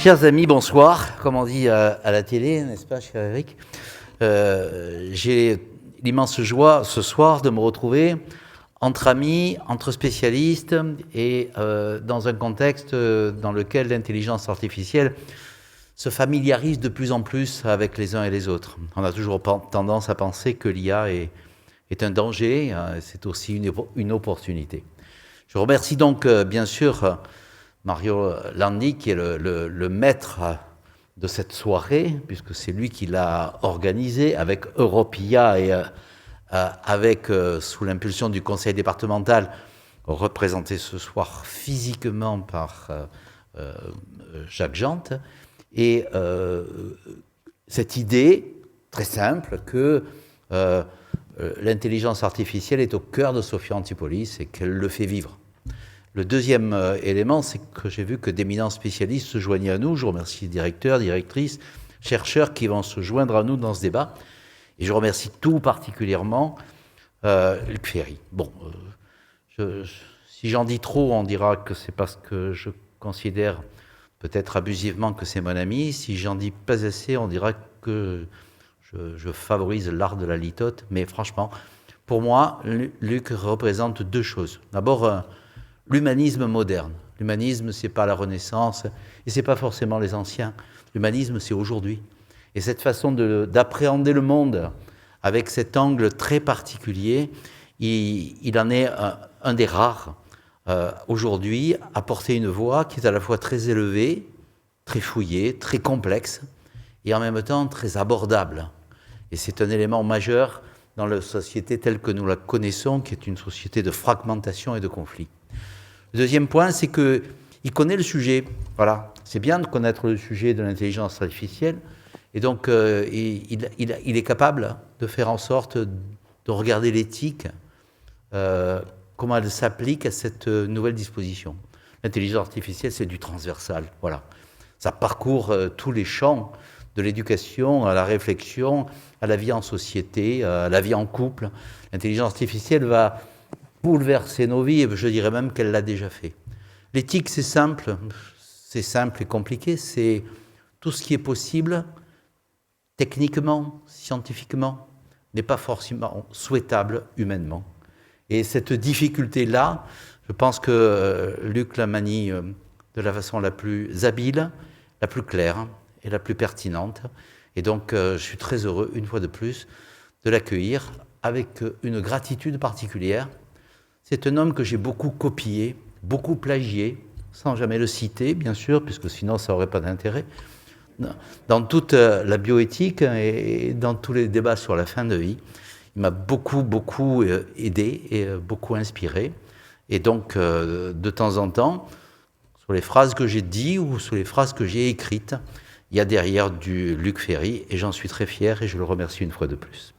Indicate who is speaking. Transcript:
Speaker 1: Chers amis, bonsoir, comme on dit à la télé, n'est-ce pas, cher Eric? J'ai l'immense joie ce soir de me retrouver entre amis, entre spécialistes et dans un contexte dans lequel l'intelligence artificielle se familiarise de plus en plus avec les uns et les autres. On a toujours tendance à penser que l'IA est un danger, c'est aussi une opportunité. Je remercie donc bien sûr Mario Landi, qui est le maître de cette soirée, puisque c'est lui qui l'a organisée avec Europia et avec, sous l'impulsion du conseil départemental, représenté ce soir physiquement par Jacques Jante. Et cette idée très simple que l'intelligence artificielle est au cœur de Sophia Antipolis et qu'elle le fait vivre. Le deuxième élément, c'est que j'ai vu que d'éminents spécialistes se joignaient à nous. Je remercie les directeurs, directrices, chercheurs qui vont se joindre à nous dans ce débat. Et je remercie tout particulièrement Luc Ferry. Bon, si j'en dis trop, on dira que c'est parce que je considère peut-être abusivement que c'est mon ami. Si j'en dis pas assez, on dira que je favorise l'art de la litote. Mais franchement, pour moi, Luc représente deux choses. D'abord, l'humanisme moderne. L'humanisme, c'est pas la Renaissance et c'est pas forcément les anciens. L'humanisme, c'est aujourd'hui. Et cette façon d'appréhender le monde avec cet angle très particulier, il en est un des rares aujourd'hui à porter une voix qui est à la fois très élevée, très fouillée, très complexe et en même temps très abordable. Et c'est un élément majeur dans la société telle que nous la connaissons, qui est une société de fragmentation et de conflit. Le deuxième point, c'est qu'il connaît le sujet. Voilà, c'est bien de connaître le sujet de l'intelligence artificielle. Et donc, il est capable de faire en sorte de regarder l'éthique, comment elle s'applique à cette nouvelle disposition. L'intelligence artificielle, c'est du transversal. Voilà, ça parcourt tous les champs de l'éducation, à la réflexion, à la vie en société, à la vie en couple. L'intelligence artificielle va bouleverser nos vies, et je dirais même qu'elle l'a déjà fait. L'éthique, c'est simple et compliqué, c'est tout ce qui est possible, techniquement, scientifiquement, n'est pas forcément souhaitable humainement. Et cette difficulté-là, je pense que Luc la manie de la façon la plus habile, la plus claire et la plus pertinente. Et donc, je suis très heureux, une fois de plus, de l'accueillir avec une gratitude particulière. C'est un homme que j'ai beaucoup copié, beaucoup plagié, sans jamais le citer, bien sûr, puisque sinon ça n'aurait pas d'intérêt. Dans toute la bioéthique et dans tous les débats sur la fin de vie, il m'a beaucoup aidé et beaucoup inspiré. Et donc, de temps en temps, sur les phrases que j'ai dites ou sur les phrases que j'ai écrites, il y a derrière du Luc Ferry, et j'en suis très fier et je le remercie une fois de plus.